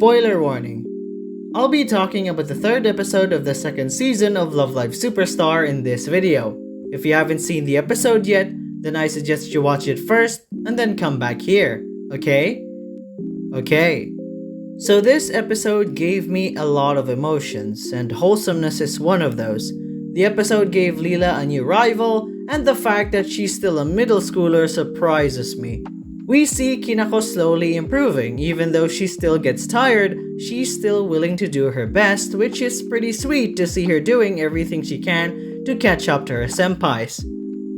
Spoiler warning. I'll be talking about the third episode of the second season of Lovelive Superstar in this video. If you haven't seen the episode yet, then I suggest you watch it first and then come back here, okay? Okay. So this episode gave me a lot of emotions, and wholesomeness is one of those. The episode gave Leela a new rival, and the fact that she's still a middle schooler surprises me. We see Kinako slowly improving. Even though she still gets tired, she's still willing to do her best, which is pretty sweet to see her doing everything she can to catch up to her senpais.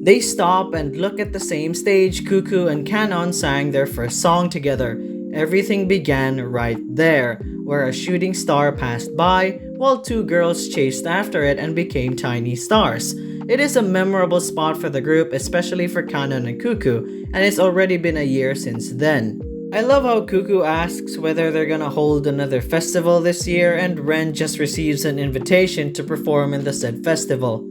They stop and look at the same stage Cuckoo and Canon sang their first song together. Everything began right there, where a shooting star passed by while two girls chased after it and became tiny stars. It is a memorable spot for the group, especially for Canon and Cuckoo, and it's already been a year since then. I love how Cuckoo asks whether they're gonna hold another festival this year, and Ren just receives an invitation to perform in the said festival.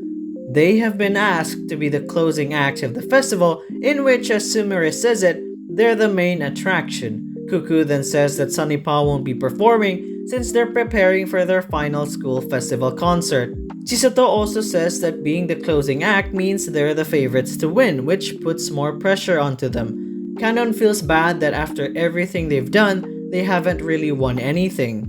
They have been asked to be the closing act of the festival, in which, as Sumire says it, they're the main attraction. Cuckoo then says that Sunnypaw won't be performing since they're preparing for their final school festival concert. Chisato also says that being the closing act means they're the favorites to win, which puts more pressure onto them. Canon feels bad that after everything they've done, they haven't really won anything.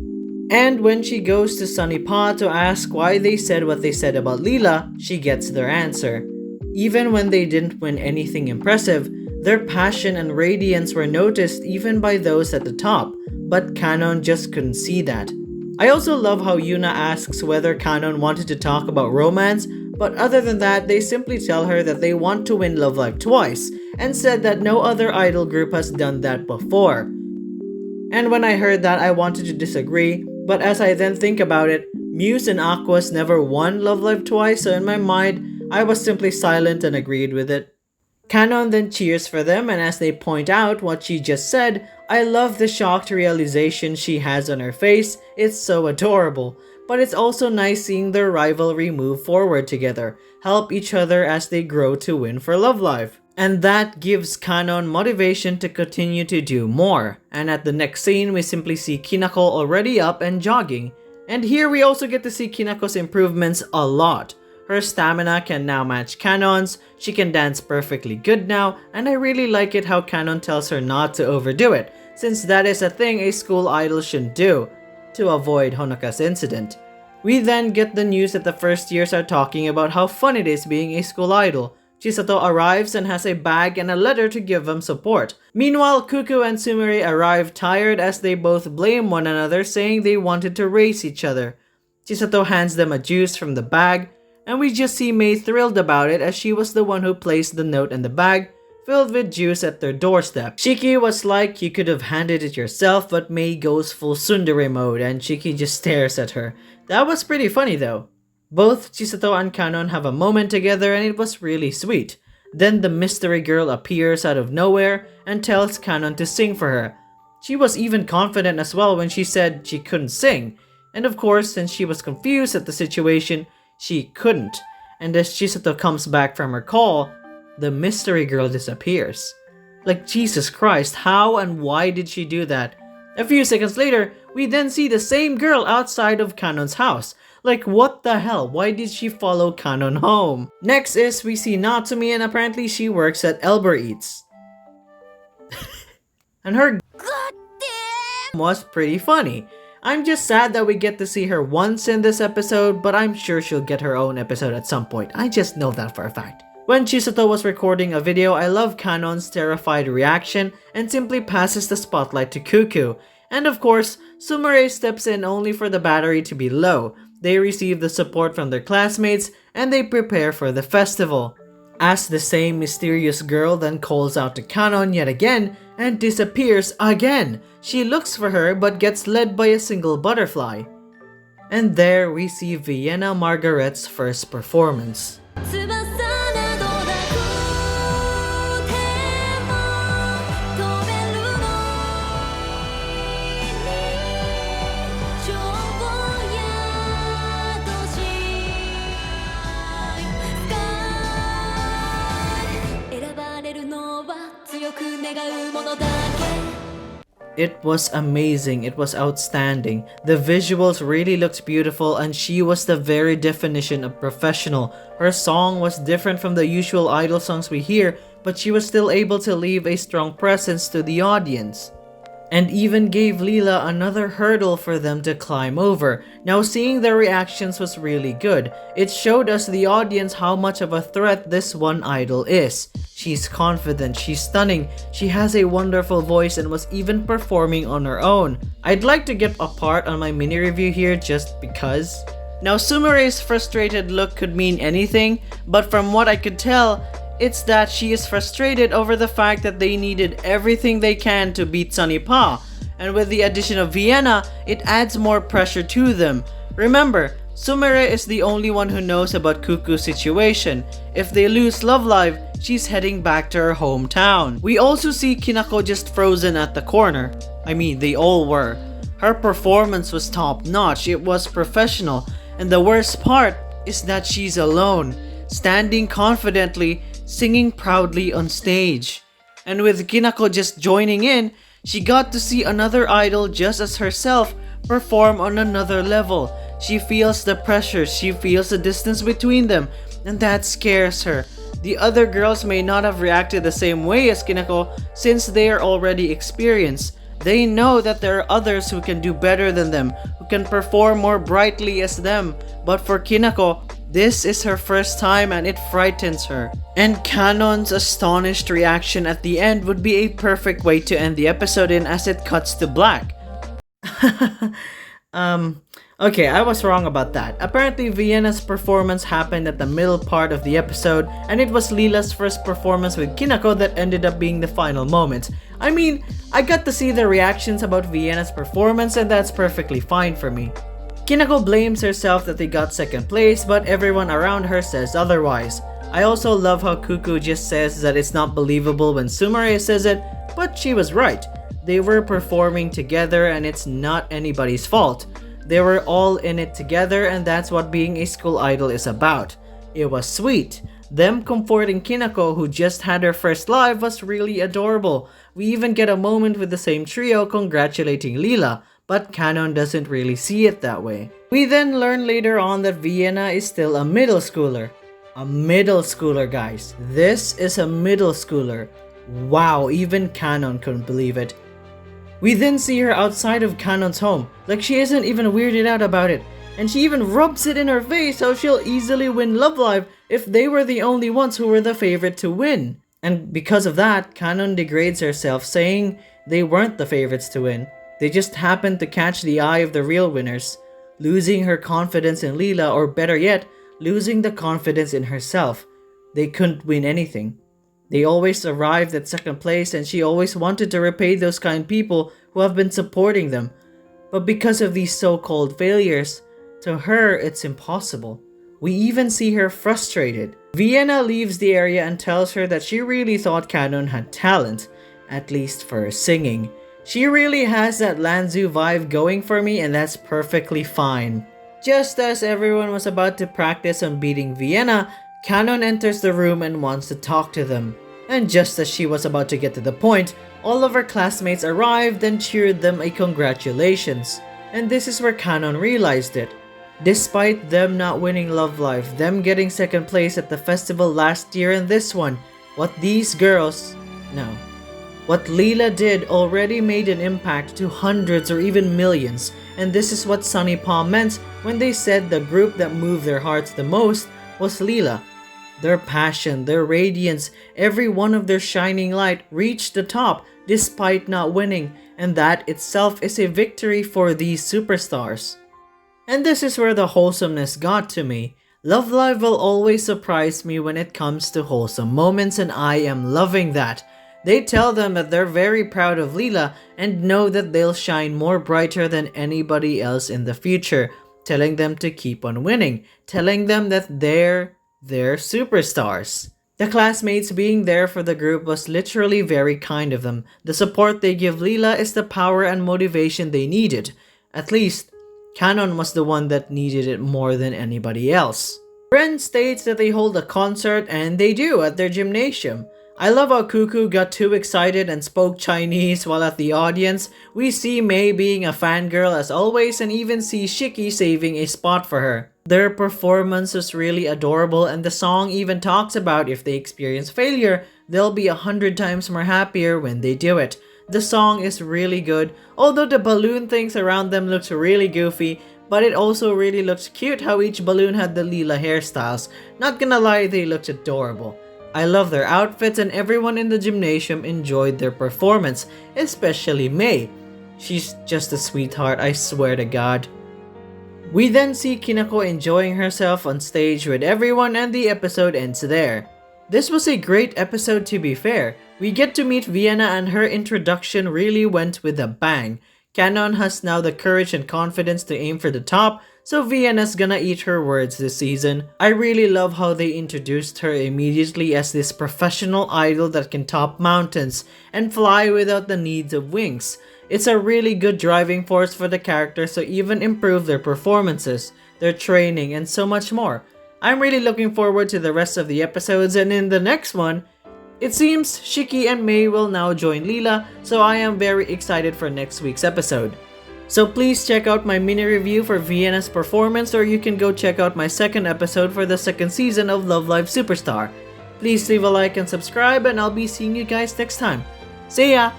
And when she goes to Sunnypaw to ask why they said what they said about Leela, she gets their answer. Even when they didn't win anything impressive, their passion and radiance were noticed even by those at the top, but Canon just couldn't see that. I also love how Yuna asks whether Canon wanted to talk about romance, but other than that, they simply tell her that they want to win Love Live twice, and said that no other idol group has done that before. And when I heard that, I wanted to disagree, but as I then think about it, Muse and Aquas never won Love Live twice, so in my mind, I was simply silent and agreed with it. Canon then cheers for them, and as they point out what she just said, I love the shocked realization she has on her face. It's so adorable. But it's also nice seeing their rivalry move forward together, help each other as they grow to win for Love Live. And that gives Canon motivation to continue to do more. And at the next scene, we simply see Kinako already up and jogging. And here we also get to see Kinako's improvements a lot. Her stamina can now match Canon's, she can dance perfectly good now, and I really like it how Canon tells her not to overdo it, since that is a thing a school idol shouldn't do, to avoid Honoka's incident. We then get the news that the first years are talking about how fun it is being a school idol. Chisato arrives and has a bag and a letter to give them support. Meanwhile, Cuckoo and Sumire arrive tired as they both blame one another, saying they wanted to race each other. Chisato hands them a juice from the bag, and we just see Mei thrilled about it as she was the one who placed the note in the bag filled with juice at their doorstep. Shiki was like, you could have handed it yourself, but Mei goes full tsundere mode and Shiki just stares at her. That was pretty funny though. Both Chisato and Canon have a moment together and it was really sweet. Then the mystery girl appears out of nowhere and tells Canon to sing for her. She was even confident as well when she said she couldn't sing. And of course, since she was confused at the situation, she couldn't, and as Chisato comes back from her call, the mystery girl disappears. Like, Jesus Christ, how and why did she do that? A few seconds later, we then see the same girl outside of Canon's house. Like, what the hell? Why did she follow Canon home? Next is we see Natsumi, and apparently she works at Elber Eats. And her goddamn was pretty funny. I'm just sad that we get to see her once in this episode, but I'm sure she'll get her own episode at some point. I just know that for a fact. When Chisato was recording a video, I love Canon's terrified reaction and simply passes the spotlight to Cuckoo. And of course, Sumire steps in only for the battery to be low. They receive the support from their classmates and they prepare for the festival. As the same mysterious girl then calls out to Canon yet again and disappears again. She looks for her but gets led by a single butterfly. And there we see Vienna Margaret's first performance. It was amazing, it was outstanding. The visuals really looked beautiful and she was the very definition of professional. Her song was different from the usual idol songs we hear, but she was still able to leave a strong presence to the audience. And even gave Leela another hurdle for them to climb over. Now seeing their reactions was really good. It showed us the audience how much of a threat this one idol is. She's confident, she's stunning, she has a wonderful voice and was even performing on her own. I'd like to get a part on my mini review here just because. Now Sumere's frustrated look could mean anything, but from what I could tell, it's that she is frustrated over the fact that they needed everything they can to beat Sunny Pa, and with the addition of Vienna, it adds more pressure to them. Remember, Sumere is the only one who knows about Cuckoo's situation. If they lose lovelive, she's heading back to her hometown. We also see Kinako just frozen at the corner. I mean, they all were. Her performance was top notch, it was professional, and the worst part is that she's alone, standing confidently, singing proudly on stage. And with Kinako just joining in, she got to see another idol just as herself perform on another level. She feels the pressure, she feels the distance between them, and that scares her. The other girls may not have reacted the same way as Kinako since they are already experienced. They know that there are others who can do better than them, who can perform more brightly as them. But for Kinako, this is her first time and it frightens her. And Canon's astonished reaction at the end would be a perfect way to end the episode in as it cuts to black. Okay, I was wrong about that. Apparently Vienna's performance happened at the middle part of the episode, and it was Leela's first performance with Kinako that ended up being the final moment. I mean, I got to see the reactions about Vienna's performance and that's perfectly fine for me. Kinako blames herself that they got second place, but everyone around her says otherwise. I also love how Cuckoo just says that it's not believable when Sumere says it, but she was right. They were performing together and it's not anybody's fault. They were all in it together and that's what being a school idol is about. It was sweet. Them comforting Kinako, who just had her first live, was really adorable. We even get a moment with the same trio congratulating Leela, but Canon doesn't really see it that way. We then learn later on that Vienna is still a middle schooler. A middle schooler, guys. This is a middle schooler. Wow, even Canon couldn't believe it. We then see her outside of Canon's home, like she isn't even weirded out about it. And she even rubs it in her face how she'll easily win lovelive if they were the only ones who were the favorite to win. And because of that, Canon degrades herself, saying they weren't the favorites to win. They just happened to catch the eye of the real winners, losing her confidence in Leela, or better yet, losing the confidence in herself. They couldn't win anything. They always arrived at second place and she always wanted to repay those kind people who have been supporting them. But because of these so-called failures, to her it's impossible. We even see her frustrated. Vienna leaves the area and tells her that she really thought Canon had talent, at least for singing. She really has that Lanzu vibe going for me and that's perfectly fine. Just as everyone was about to practice on beating Vienna, Canon enters the room and wants to talk to them. And just as she was about to get to the point, all of her classmates arrived and cheered them a congratulations. And this is where Canon realized it. Despite them not winning lovelive, them getting second place at the festival last year and this one, what Leela did already made an impact to hundreds or even millions. And this is what Sunny Pa meant when they said the group that moved their hearts the most was Leela. Their passion, their radiance, every one of their shining light reached the top despite not winning, and that itself is a victory for these superstars. And this is where the wholesomeness got to me. Lovelive will always surprise me when it comes to wholesome moments, and I am loving that. They tell them that they're very proud of Leela and know that they'll shine more brighter than anybody else in the future, telling them to keep on winning, telling them that they're superstars. The classmates being there for the group was literally very kind of them. The support they give Leela is the power and motivation they needed. At least, Canon was the one that needed it more than anybody else. Bren states that they hold a concert, and they do, at their gymnasium. I love how Cuckoo got too excited and spoke Chinese, while at the audience, we see Mei being a fangirl as always and even see Shiki saving a spot for her. Their performance was really adorable, and the song even talks about if they experience failure, they'll be 100 times more happier when they do it. The song is really good, although the balloon things around them looks really goofy, but it also really looks cute how each balloon had the Leela hairstyles. Not gonna lie, they looked adorable. I love their outfits and everyone in the gymnasium enjoyed their performance, especially Mei. She's just a sweetheart, I swear to God. We then see Kinako enjoying herself on stage with everyone and the episode ends there. This was a great episode to be fair. We get to meet Vienna and her introduction really went with a bang. Canon has now the courage and confidence to aim for the top, so Vienna's gonna eat her words this season. I really love how they introduced her immediately as this professional idol that can top mountains and fly without the needs of wings. It's a really good driving force for the characters to even improve their performances, their training, and so much more. I'm really looking forward to the rest of the episodes, and in the next one, it seems Shiki and Mei will now join Leela, so I am very excited for next week's episode. So please check out my mini review for Vienna's performance, or you can go check out my second episode for the second season of Lovelive Superstar. Please leave a like and subscribe, and I'll be seeing you guys next time. See ya!